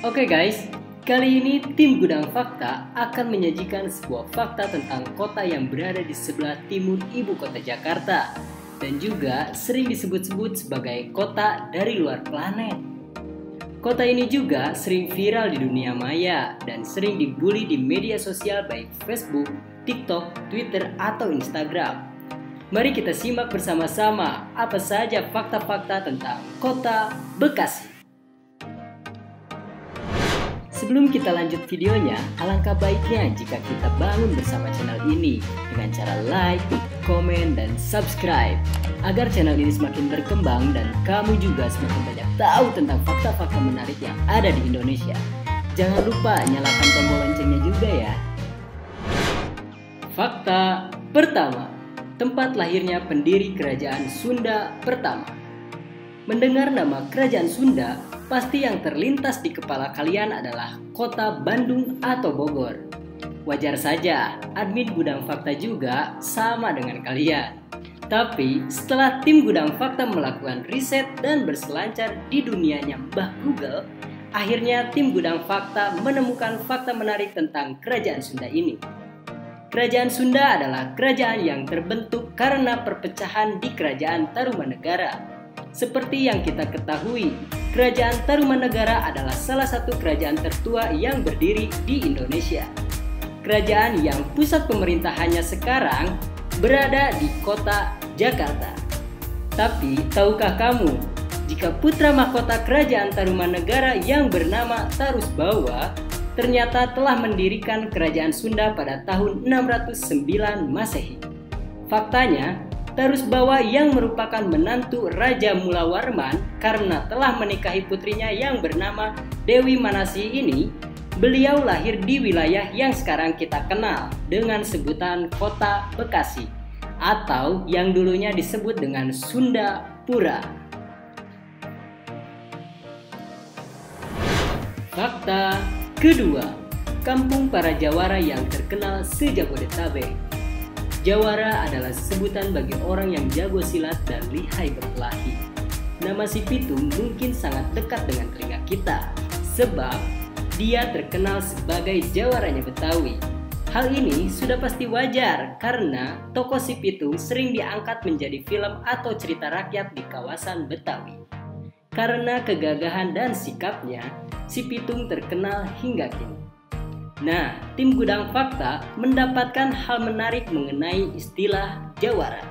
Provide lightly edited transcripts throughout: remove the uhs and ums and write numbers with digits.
Oke guys, kali ini tim Gudang Fakta akan menyajikan sebuah fakta tentang kota yang berada di sebelah timur ibu kota Jakarta dan juga sering disebut-sebut sebagai kota dari luar planet. Kota ini juga sering viral di dunia maya dan sering dibully di media sosial baik Facebook, TikTok, Twitter, atau Instagram. Mari kita simak bersama-sama apa saja fakta-fakta tentang kota Bekasi. Sebelum kita lanjut videonya, alangkah baiknya jika kita bangun bersama channel ini dengan cara like, komen, dan subscribe agar channel ini semakin berkembang dan kamu juga semakin banyak tahu tentang fakta-fakta menarik yang ada di Indonesia. Jangan lupa nyalakan tombol loncengnya juga ya. Fakta pertama, tempat lahirnya pendiri kerajaan Sunda pertama. Mendengar nama kerajaan Sunda, pasti yang terlintas di kepala kalian adalah kota Bandung atau Bogor. Wajar saja, admin Gudang Fakta juga sama dengan kalian. Tapi setelah tim Gudang Fakta melakukan riset dan berselancar di dunianya Mbah Google, akhirnya tim Gudang Fakta menemukan fakta menarik tentang kerajaan Sunda ini. Kerajaan Sunda adalah kerajaan yang terbentuk karena perpecahan di Kerajaan Tarumanegara. Seperti yang kita ketahui, Kerajaan Tarumanegara adalah salah satu kerajaan tertua yang berdiri di Indonesia. Kerajaan yang pusat pemerintahannya sekarang berada di kota Jakarta. Tapi, tahukah kamu, jika putra mahkota Kerajaan Tarumanegara yang bernama Tarusbawa ternyata telah mendirikan Kerajaan Sunda pada tahun 609 Masehi. Faktanya, Tarusbawa yang merupakan menantu Raja Mulawarman karena telah menikahi putrinya yang bernama Dewi Manasih ini, beliau lahir di wilayah yang sekarang kita kenal dengan sebutan Kota Bekasi atau yang dulunya disebut dengan Sundapura. Fakta kedua, kampung para jawara yang terkenal se-Jabodetabek. Jawara adalah sebutan bagi orang yang jago silat dan lihai berkelahi. Nama si Pitung mungkin sangat dekat dengan telinga kita, sebab dia terkenal sebagai jawaranya Betawi. Hal ini sudah pasti wajar karena tokoh si Pitung sering diangkat menjadi film atau cerita rakyat di kawasan Betawi. Karena kegagahan dan sikapnya, si Pitung terkenal hingga kini. Nah, tim Gudang Fakta mendapatkan hal menarik mengenai istilah jawara.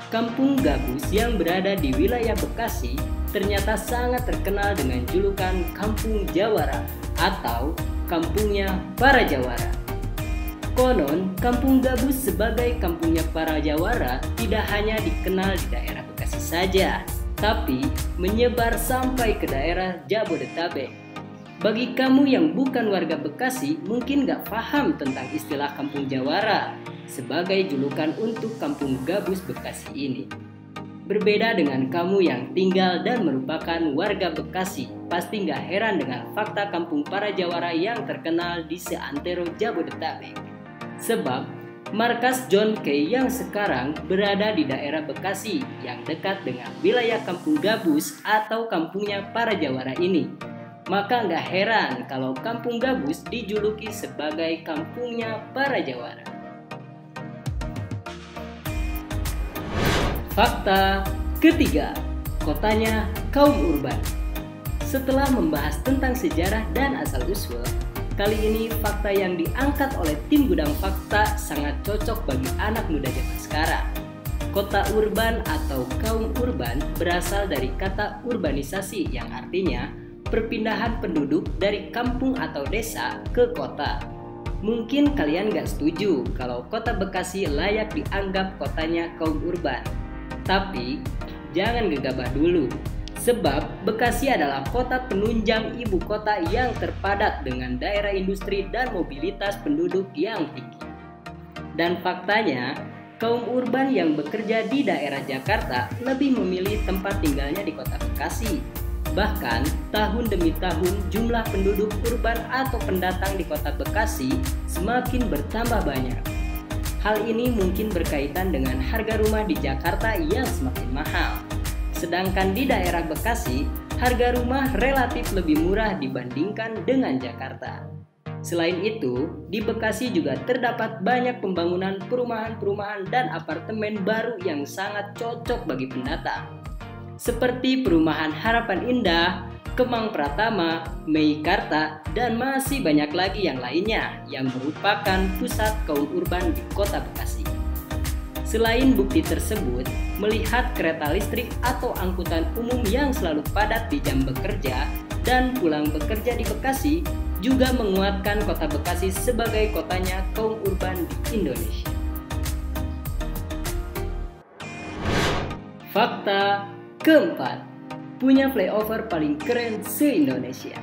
Kampung Gabus yang berada di wilayah Bekasi ternyata sangat terkenal dengan julukan Kampung Jawara atau kampungnya para jawara. Konon, Kampung Gabus sebagai kampungnya para jawara tidak hanya dikenal di daerah Bekasi saja, tapi menyebar sampai ke daerah Jabodetabek. Bagi kamu yang bukan warga Bekasi, mungkin gak paham tentang istilah Kampung Jawara sebagai julukan untuk Kampung Gabus Bekasi ini. Berbeda dengan kamu yang tinggal dan merupakan warga Bekasi, pasti gak heran dengan fakta Kampung para Jawara yang terkenal di seantero Jabodetabek. Sebab, markas John Kay yang sekarang berada di daerah Bekasi yang dekat dengan wilayah Kampung Gabus atau kampungnya para Jawara ini. Maka nggak heran kalau Kampung Gabus dijuluki sebagai kampungnya para jawara. Fakta ketiga, kotanya kaum urban. Setelah membahas tentang sejarah dan asal-usul, kali ini fakta yang diangkat oleh tim Gudang Fakta sangat cocok bagi anak muda zaman sekarang. Kota urban atau kaum urban berasal dari kata urbanisasi yang artinya perpindahan penduduk dari kampung atau desa ke kota. Mungkin kalian gak setuju kalau kota Bekasi layak dianggap kotanya kaum urban. Tapi jangan gegabah dulu, sebab Bekasi adalah kota penunjang ibu kota yang terpadat dengan daerah industri dan mobilitas penduduk yang tinggi. Dan faktanya, kaum urban yang bekerja di daerah Jakarta lebih memilih tempat tinggalnya di kota Bekasi. Bahkan, tahun demi tahun jumlah penduduk urban atau pendatang di kota Bekasi semakin bertambah banyak. Hal ini mungkin berkaitan dengan harga rumah di Jakarta yang semakin mahal. Sedangkan di daerah Bekasi, harga rumah relatif lebih murah dibandingkan dengan Jakarta. Selain itu, di Bekasi juga terdapat banyak pembangunan perumahan-perumahan dan apartemen baru yang sangat cocok bagi pendatang. Seperti perumahan Harapan Indah, Kemang Pratama, Meikarta, dan masih banyak lagi yang lainnya yang merupakan pusat kaum urban di kota Bekasi. Selain bukti tersebut, melihat kereta listrik atau angkutan umum yang selalu padat di jam bekerja dan pulang bekerja di Bekasi juga menguatkan kota Bekasi sebagai kotanya kaum urban di Indonesia. Fakta keempat, punya flyover paling keren se-Indonesia.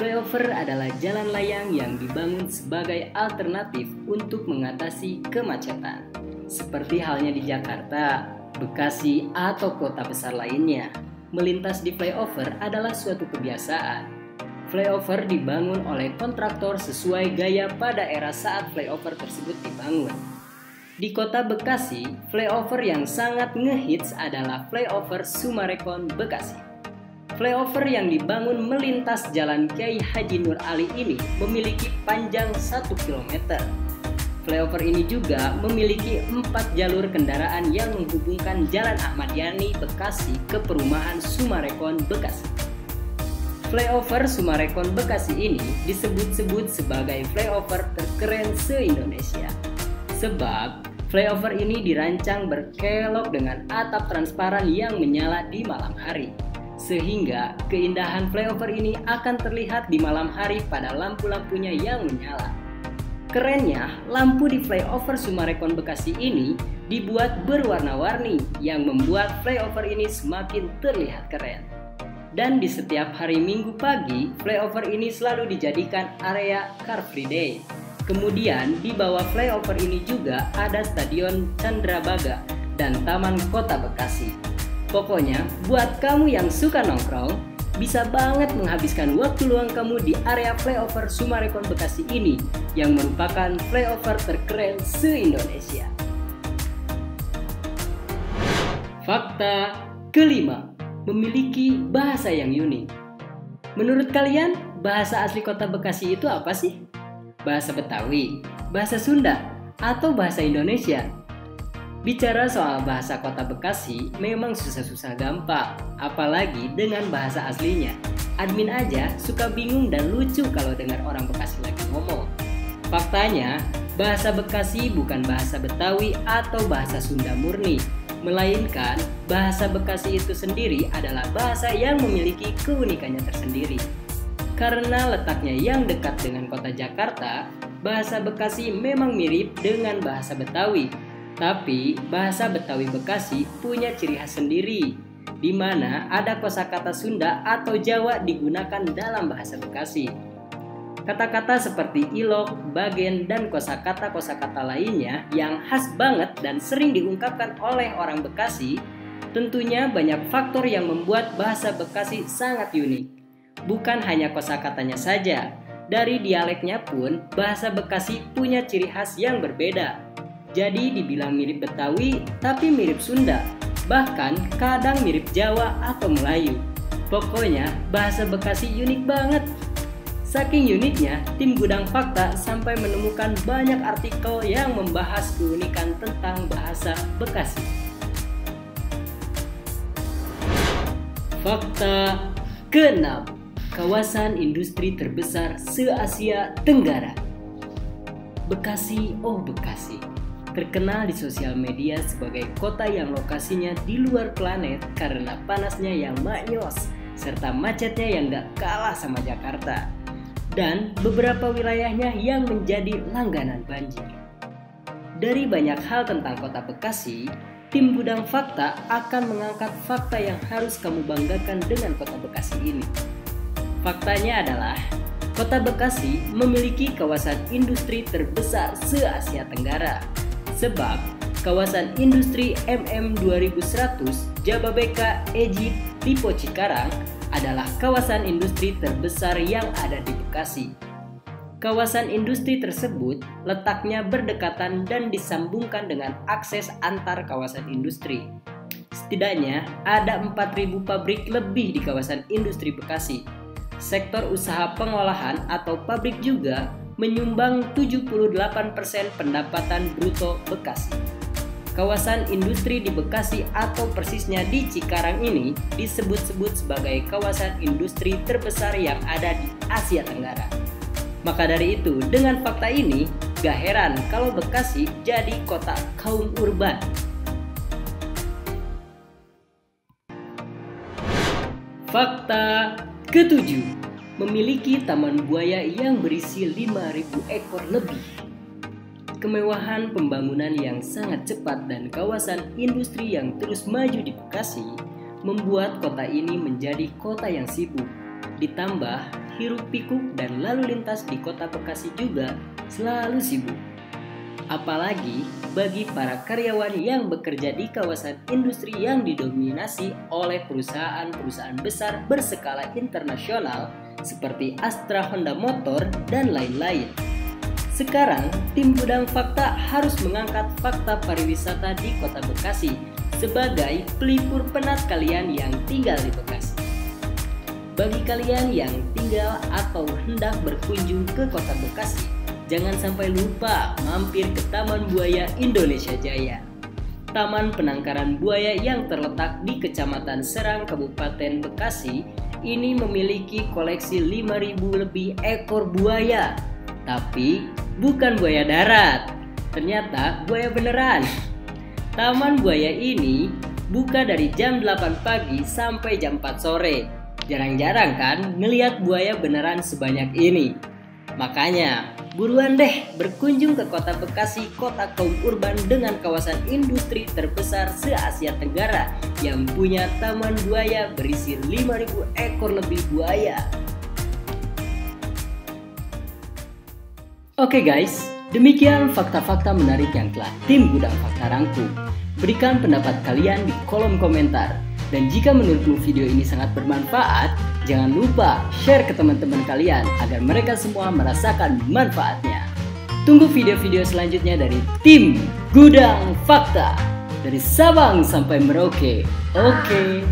Flyover adalah jalan layang yang dibangun sebagai alternatif untuk mengatasi kemacetan. Seperti halnya di Jakarta, Bekasi, atau kota besar lainnya, melintas di flyover adalah suatu kebiasaan. Flyover dibangun oleh kontraktor sesuai gaya pada era saat flyover tersebut dibangun. Di kota Bekasi, flyover yang sangat ngehits adalah flyover Sumarekon Bekasi. Flyover yang dibangun melintas Jalan Kiai Haji Nur Ali ini memiliki panjang 1 km. Flyover ini juga memiliki 4 jalur kendaraan yang menghubungkan Jalan Ahmad Yani Bekasi ke perumahan Sumarekon Bekasi. Flyover Sumarekon Bekasi ini disebut-sebut sebagai flyover terkeren se-Indonesia. Sebab flyover ini dirancang berkelok dengan atap transparan yang menyala di malam hari. Sehingga keindahan flyover ini akan terlihat di malam hari pada lampu-lampunya yang menyala. Kerennya, lampu di flyover Sumarekon Bekasi ini dibuat berwarna-warni yang membuat flyover ini semakin terlihat keren. Dan di setiap hari Minggu pagi, flyover ini selalu dijadikan area Car Free Day. Kemudian di bawah flyover ini juga ada Stadion Candrabaga dan Taman Kota Bekasi. Pokoknya, buat kamu yang suka nongkrong, bisa banget menghabiskan waktu luang kamu di area flyover Sumarekon Bekasi ini yang merupakan flyover terkeren se-Indonesia. Fakta kelima, memiliki bahasa yang unik. Menurut kalian, bahasa asli kota Bekasi itu apa sih? Bahasa Betawi, bahasa Sunda, atau bahasa Indonesia? Bicara soal bahasa kota Bekasi memang susah-susah gampang, apalagi dengan bahasa aslinya. Admin aja suka bingung dan lucu kalau dengar orang Bekasi lagi ngomong. Faktanya, bahasa Bekasi bukan bahasa Betawi atau bahasa Sunda murni, melainkan bahasa Bekasi itu sendiri adalah bahasa yang memiliki keunikannya tersendiri. Karena letaknya yang dekat dengan kota Jakarta, bahasa Bekasi memang mirip dengan bahasa Betawi. Tapi bahasa Betawi Bekasi punya ciri khas sendiri, di mana ada kosakata Sunda atau Jawa digunakan dalam bahasa Bekasi. Kata-kata seperti ilok, bagen, dan kosakata-kosakata lainnya yang khas banget dan sering diungkapkan oleh orang Bekasi, tentunya banyak faktor yang membuat bahasa Bekasi sangat unik. Bukan hanya kosakatanya saja, dari dialeknya pun bahasa Bekasi punya ciri khas yang berbeda. Jadi dibilang mirip Betawi, tapi mirip Sunda, bahkan kadang mirip Jawa atau Melayu. Pokoknya bahasa Bekasi unik banget. Saking uniknya, tim Gudang Fakta sampai menemukan banyak artikel yang membahas keunikan tentang bahasa Bekasi. Fakta ke-6, kawasan industri terbesar se-Asia Tenggara. Bekasi, oh Bekasi, terkenal di sosial media sebagai kota yang lokasinya di luar planet karena panasnya yang maknyos, serta macetnya yang gak kalah sama Jakarta. Dan beberapa wilayahnya yang menjadi langganan banjir. Dari banyak hal tentang kota Bekasi, tim Gudang Fakta akan mengangkat fakta yang harus kamu banggakan dengan kota Bekasi ini. Faktanya adalah, kota Bekasi memiliki kawasan industri terbesar se-Asia Tenggara. Sebab, kawasan industri MM2100 Jababeka Egypt Lipo Cikarang adalah kawasan industri terbesar yang ada di Bekasi. Kawasan industri tersebut letaknya berdekatan dan disambungkan dengan akses antar kawasan industri. setidaknya ada 4.000 pabrik lebih di kawasan industri Bekasi. Sektor usaha pengolahan atau pabrik juga menyumbang 78% pendapatan bruto Bekasi. Kawasan industri di Bekasi atau persisnya di Cikarang ini disebut-sebut sebagai kawasan industri terbesar yang ada di Asia Tenggara. Maka dari itu, dengan fakta ini, gak heran kalau Bekasi jadi kota kaum urban. Fakta ketujuh, memiliki taman buaya yang berisi 5.000 ekor lebih. Kemewahan pembangunan yang sangat cepat dan kawasan industri yang terus maju di Bekasi membuat kota ini menjadi kota yang sibuk. Ditambah hiruk pikuk dan lalu lintas di kota Bekasi juga selalu sibuk. Apalagi bagi para karyawan yang bekerja di kawasan industri yang didominasi oleh perusahaan-perusahaan besar berskala internasional seperti Astra Honda Motor dan lain-lain. Sekarang, tim Gudang Fakta harus mengangkat fakta pariwisata di kota Bekasi sebagai pelipur penat kalian yang tinggal di Bekasi. Bagi kalian yang tinggal atau hendak berkunjung ke kota Bekasi, jangan sampai lupa mampir ke Taman Buaya Indonesia Jaya. Taman penangkaran buaya yang terletak di Kecamatan Serang, Kabupaten Bekasi, ini memiliki koleksi 5.000 lebih ekor buaya. Tapi bukan buaya darat, ternyata buaya beneran. Taman buaya ini buka dari jam 8 pagi sampai jam 4 sore. Jarang-jarang kan ngelihat buaya beneran sebanyak ini. Makanya, buruan deh berkunjung ke kota Bekasi, kota kaum urban dengan kawasan industri terbesar se-Asia Tenggara yang punya taman buaya berisi 5.000 ekor lebih buaya. Oke guys, demikian fakta-fakta menarik yang telah tim Gudang Fakta rangkum. Berikan pendapat kalian di kolom komentar. Dan jika menurutmu video ini sangat bermanfaat, jangan lupa share ke teman-teman kalian agar mereka semua merasakan manfaatnya. Tunggu video-video selanjutnya dari tim Gudang Fakta. Dari Sabang sampai Merauke. Oke.